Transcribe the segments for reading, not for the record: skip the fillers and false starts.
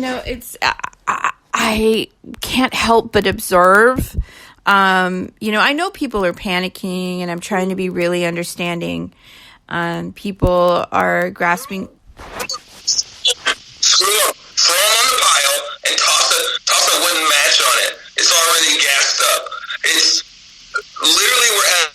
it's I can't help but observe. I know people are panicking, and I'm trying to be really understanding. People are grasping. Throw them on the pile and toss a wooden match on it. It's already gassed up. It's literally, we're at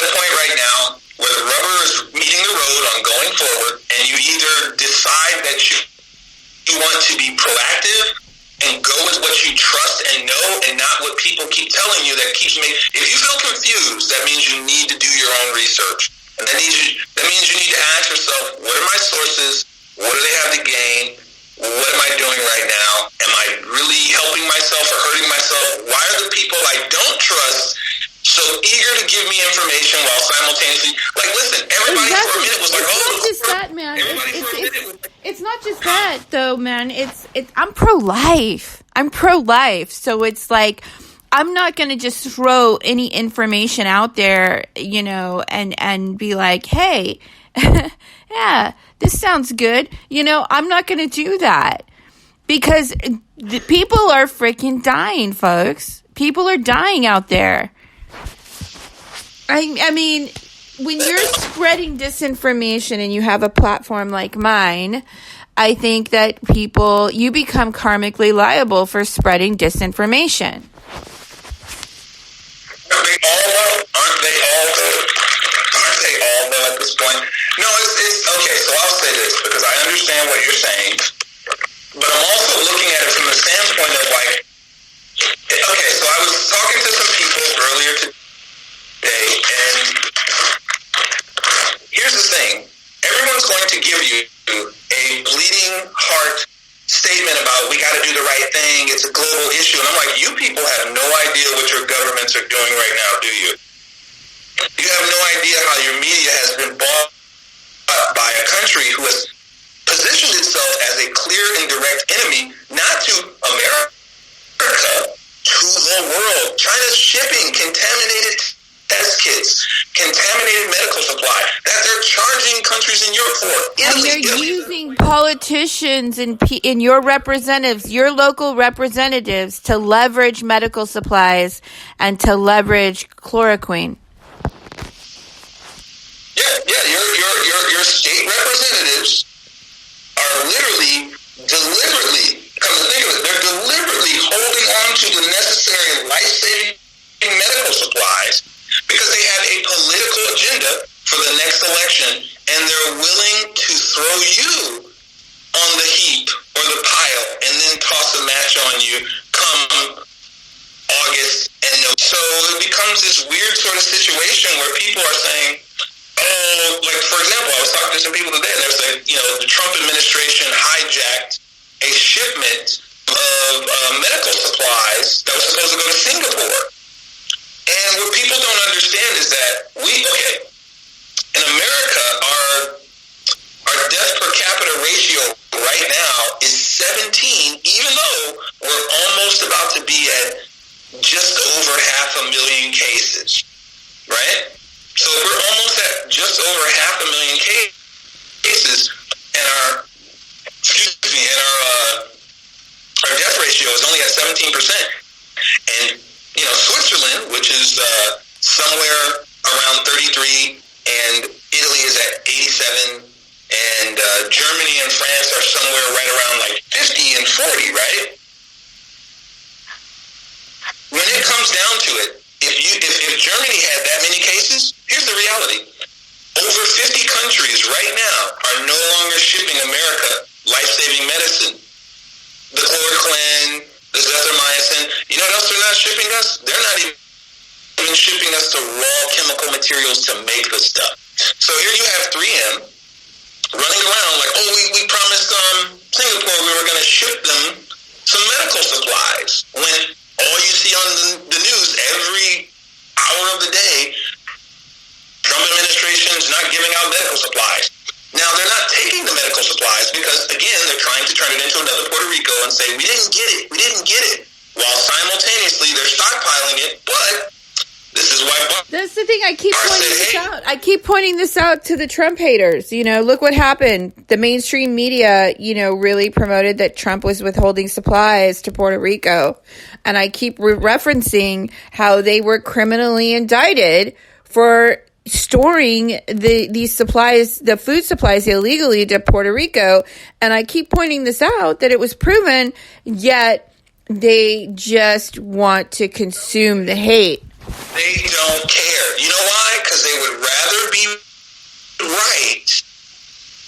a point right now where the rubber is meeting the road on going forward, and you either decide that you want to be proactive and go with what you trust and know, and not what people keep telling you that keeps making. If you feel confused, that means you need to do your own research. And that means you need to ask yourself, what are my sources? What do they have to gain? What am I doing right now? Am I really helping myself or hurting myself? Why are the people I don't trust so eager to give me information while simultaneously, listen, everybody for a minute was like, it's not just that, man. It's not just that, though, man. I'm pro-life. So it's like, I'm not going to just throw any information out there, and be like, hey, yeah, this sounds good. I'm not going to do that, because the people are freaking dying, folks. People are dying out there. I mean, when you're spreading disinformation and you have a platform like mine, I think that you become karmically liable for spreading disinformation. Aren't they all though at this point? No, it's okay. So I'll say this, because I understand what you're saying, but I'm also looking at it from the standpoint of okay. So I was talking to some people earlier today, and here's the thing: everyone's going to give you a bleeding heart statement about, we got to do the right thing, it's a global issue. And I'm like, you people have no idea what your governments are doing right now, do you? You have no idea how your media has been bought by a country who has positioned itself as a clear and direct enemy, not to America, to the world. China's shipping contaminated test kits, contaminated medical supply that they're charging countries in Europe for. And they're using politicians and your representatives, your local representatives, to leverage medical supplies and to leverage chloroquine. Your state representatives are deliberately, come to think of it, they're deliberately holding on to the necessary life-saving medical supplies because they have a political agenda for the next election, and they're willing to throw you on the heap or the pile and then toss a match on you come August. And so it becomes this weird sort of situation where people are saying, for example, I was talking to some people today, and they're saying, the Trump administration hijacked a shipment of medical supplies that was supposed to go to Singapore. And what people don't understand is that in America, our death per capita ratio right now is 17, even though we're almost about to be at just over 500,000 cases, right? So we're almost at just over 500,000 cases, and our death ratio is only at 17%. And Switzerland, which is somewhere around 33, and Italy is at 87, and Germany and France are somewhere right around 50 and 40, right? When it comes down to it, if Germany had that many cases, here's the reality. Over 50 countries right now are no longer shipping America life-saving medicine. The chloroquine, the zithromycin. You know what else they're not shipping us? They're not even shipping us the raw chemical materials to make the stuff. So here you have 3M running around we promised Singapore we were going to ship them some medical supplies. When all you see on the news every hour of the day, Trump administration's not giving out medical supplies. Now, they're not taking the medical supplies because, again, they're trying to turn it into another Puerto Rico and say, we didn't get it, while simultaneously they're stockpiling it. But this is why That's the thing. I keep pointing this out. I keep pointing this out to the Trump haters. Look what happened. The mainstream media, really promoted that Trump was withholding supplies to Puerto Rico. And I keep referencing how they were criminally indicted for storing these supplies, the food supplies, illegally to Puerto Rico. And I keep pointing this out that it was proven, yet they just want to consume the hate. They don't care. You know why? Because they would rather be right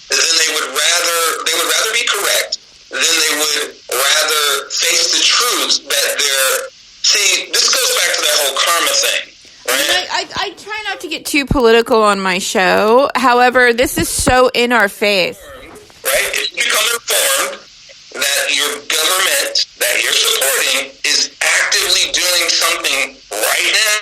than they would rather be correct than they would rather face the truth that they're. See, this goes back to that whole karma thing. Right? I try not to get too political on my show. However, this is so in our face. Right? If you become informed that your government that you're supporting is actively doing something right now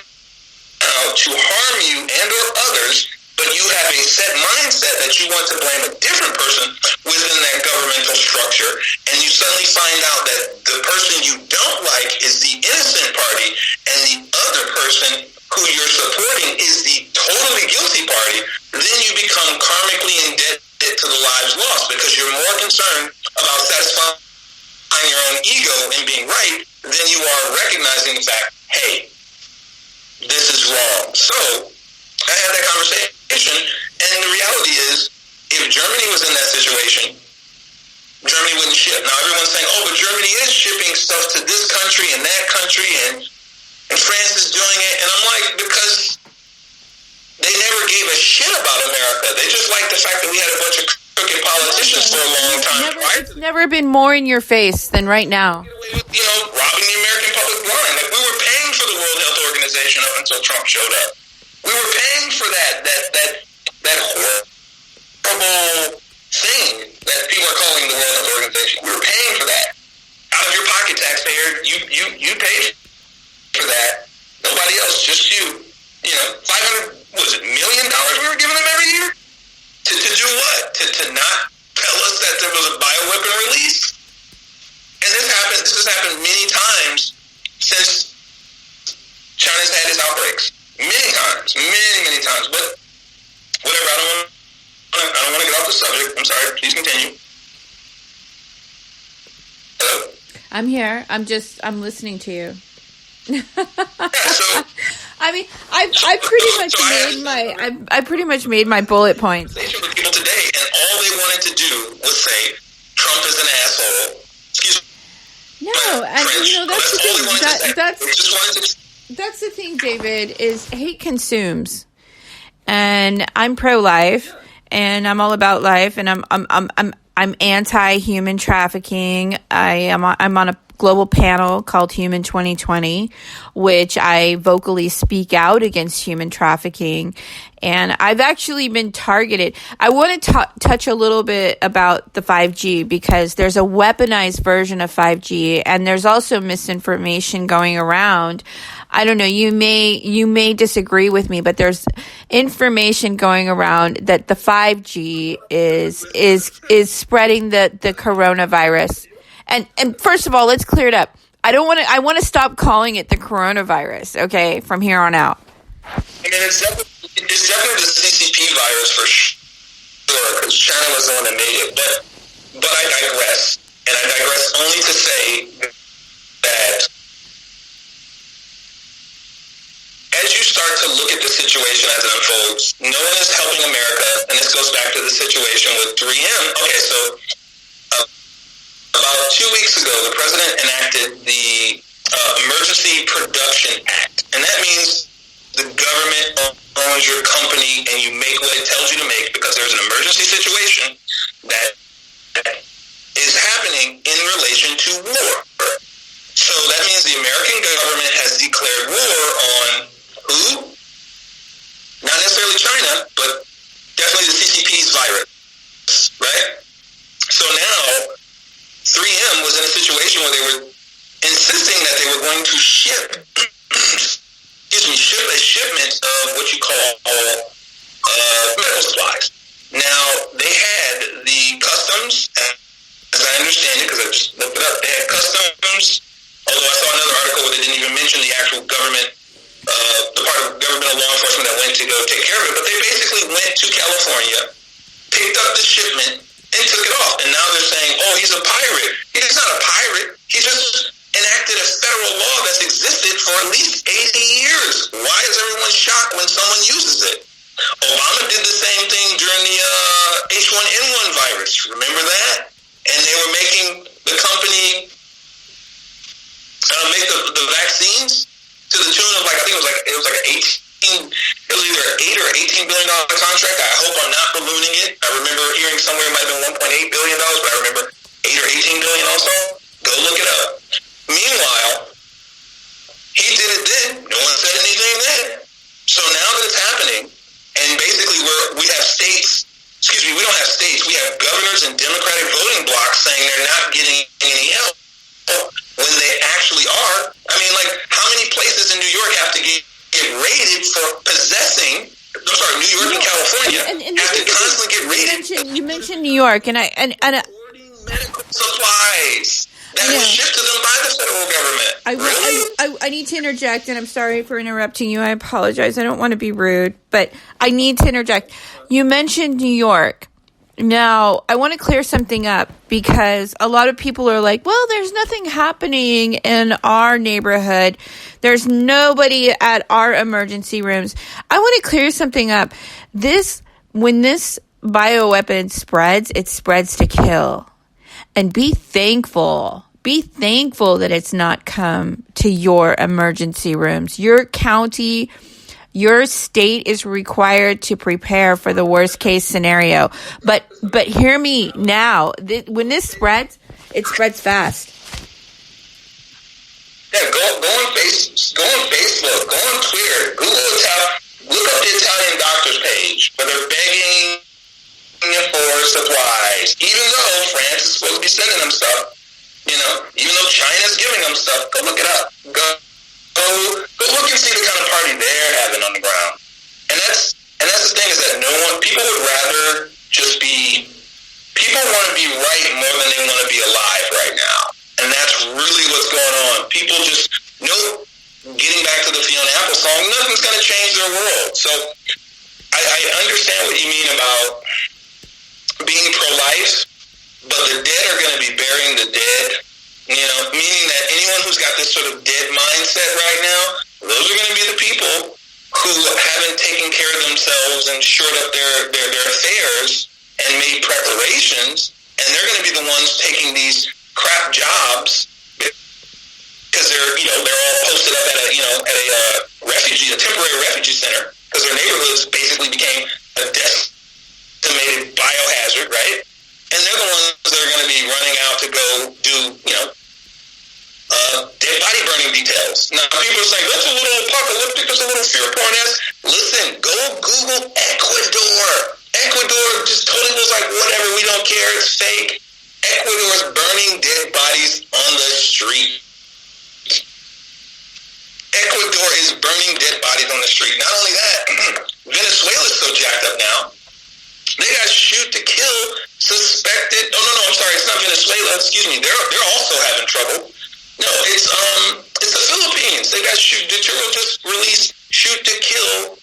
to harm you and or others, but you have a set mindset that you want to blame a different person within that governmental structure, and you suddenly find out that the person you don't like is the innocent party, and the other person who you're supporting is the totally guilty party, then you become karmically indebted to the lives lost because you're more concerned about satisfying your own ego and being right than you are recognizing the fact, hey, this is wrong. So I had that conversation, and the reality is, if Germany was in that situation, Germany wouldn't ship. Now everyone's saying, oh, but Germany is shipping stuff to this country and that country, and France is doing it. And I'm like, because they never gave a shit about America. They just like the fact that we had a bunch of crooked politicians for a long time. It's never been more in your face than right now. Robbing the American public blind. Like, we were paying for the World Health Organization up until Trump showed up. We were paying for that horrible thing that people are calling the World Health Organization. We were paying for that. Out of your pocket, taxpayer, you paid for that. Nobody else, just you. $500 million we were giving them every year? To do what? To not tell us that there was a bioweapon release? And this has happened many times since China's had its outbreaks. Many times. But whatever, I don't want to get off the subject. I'm sorry. Please continue. Hello? I'm here. I'm listening to you. So, I mean, I pretty much made my bullet points. With people today, and all they wanted to do was say Trump is an asshole. Excuse me. No, and that's the thing. That's the thing, David. Is hate consumes, and I'm pro-life, and I'm all about life, and I'm anti-human trafficking. I'm on a global panel called Human 2020, which I vocally speak out against human trafficking. And I've actually been targeted. I want to touch a little bit about the 5G because there's a weaponized version of 5G and there's also misinformation going around. I don't know, you may disagree with me, but there's information going around that the 5G is spreading the coronavirus. And first of all, let's clear it up. I want to stop calling it the coronavirus, okay, from here on out. I mean, it's definitely the CCP virus for sure, because China was the one that made it. But I digress. And I digress only to say that as you start to look at the situation as it unfolds, no one is helping America, and this goes back to the situation with 3M. Okay, so about 2 weeks ago, the president enacted the Emergency Production Act, and that means the government owns your company and you make what it tells you to make because there's an emergency situation that is happening in relation to war. So that means the American government has declared war on who? Not necessarily China, but definitely the CCP's virus, right? So now 3M was in a situation where they were insisting that they were going to ship a shipment of what you call medical supplies. Now, they had the customs, as I understand it, because I just looked it up, they had customs, although I saw another article where they didn't even mention the actual government the part of governmental law enforcement that went to go take care of it, but they basically went to California, picked up the shipment, and took it off. And now they're saying, oh, he's a pirate. He's not a pirate. He just enacted a federal law that's existed for at least 80 years. Why is everyone shocked when someone uses it? Obama did the same thing during the H1N1 virus. Remember that? And they were making the company make the vaccines to the tune of like, I think it was like it was either an $8 or $18 billion contract. I hope I'm not ballooning it. I remember hearing somewhere it might have been $1.8 billion, but I remember 8 or 18 billion also. Go look it up. Meanwhile, he did it then. No one said anything then. So now that it's happening, and basically we have states, we don't have states, we have governors and Democratic voting blocs saying they're not getting any help when they actually are. I mean, like, how many places in New York have to get raided for possessing? I'm sorry, New York and California have to constantly get raided. You mentioned New York, and medical supplies that was shipped to them by the federal government. I need to interject, and I'm sorry for interrupting you. I apologize. I don't want to be rude, but I need to interject. You mentioned New York. Now, I want to clear something up because a lot of people are like, well, there's nothing happening in our neighborhood. There's nobody at our emergency rooms. I want to clear something up. When this bioweapon spreads, it spreads to kill. And be thankful. Be thankful that it's not come to your emergency rooms. Your county, your state is required to prepare for the worst case scenario. But hear me now. When this spreads, it spreads fast. Yeah, go on Facebook, go on Twitter, look up the Italian doctor's page where they're begging for supplies. Even though France is supposed to be sending them stuff, even though China's giving them stuff, go look it up. Go look and see the kind of party they're having on the ground. And that's the thing, is that people would rather just people want to be right more than they want to be alive right now. And that's really what's going on. People just getting back to the Fiona Apple song, nothing's going to change their world. So I understand what you mean about being pro-life, but the dead are going to be burying the dead, meaning that anyone who's got this sort of dead mindset right now, those are going to be the people who haven't taken care of themselves and shored up their affairs and made preparations, and they're going to be the ones taking these crap jobs because they're all posted up at a temporary refugee center, because their neighborhoods basically became a decimated biohazard, right? And they're the ones that are going to be running out to go do, dead body burning details. Now, people are saying, that's a little apocalyptic, that's a little fear porn-esque. Listen, go Google Ecuador. Ecuador just totally was like, whatever, we don't care, it's fake. Ecuador is burning dead bodies on the street. Ecuador is burning dead bodies on the street. Not only that, Venezuela's so jacked up now. They got shoot to kill suspected. Oh no, I'm sorry. It's not Venezuela. Excuse me. They're also having trouble. No, it's the Philippines. They got Duterte just released shoot to kill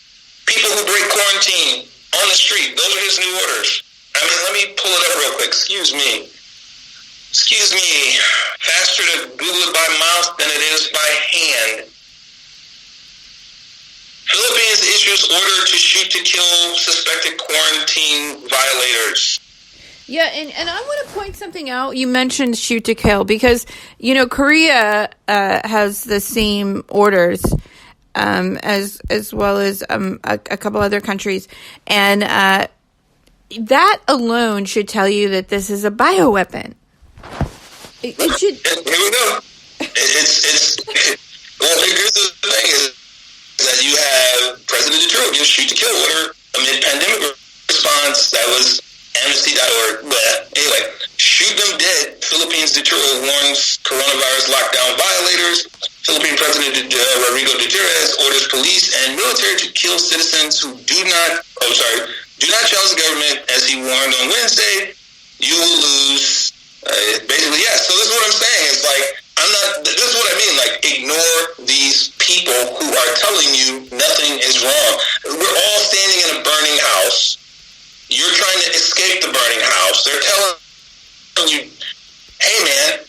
people who break quarantine on the street. Those are his new orders. I mean, let me pull it up real quick. Excuse me. Faster to Google it by mouth than it is by hand. Philippines issues order to shoot to kill suspected quarantine violators. Yeah, and I want to point something out. You mentioned shoot to kill because, Korea has the same orders as well as a couple other countries. And that alone should tell you that this is a bioweapon. It should... Here we go. Well, here's the thing is that you have President Duterte give shoot to kill order amid pandemic response. That was Amnesty.org. But anyway, shoot them dead. Philippines Duterte warns coronavirus lockdown violators. Philippine President Rodrigo Duterte orders police and military to kill citizens who do not challenge the government, as he warned on Wednesday. You will lose. Basically, yeah. So this is what I'm saying. It's like, this is what I mean. Like, ignore these people people who are telling you nothing is wrong. We're all standing in a burning house. You're trying to escape the burning house. They're telling you, hey man,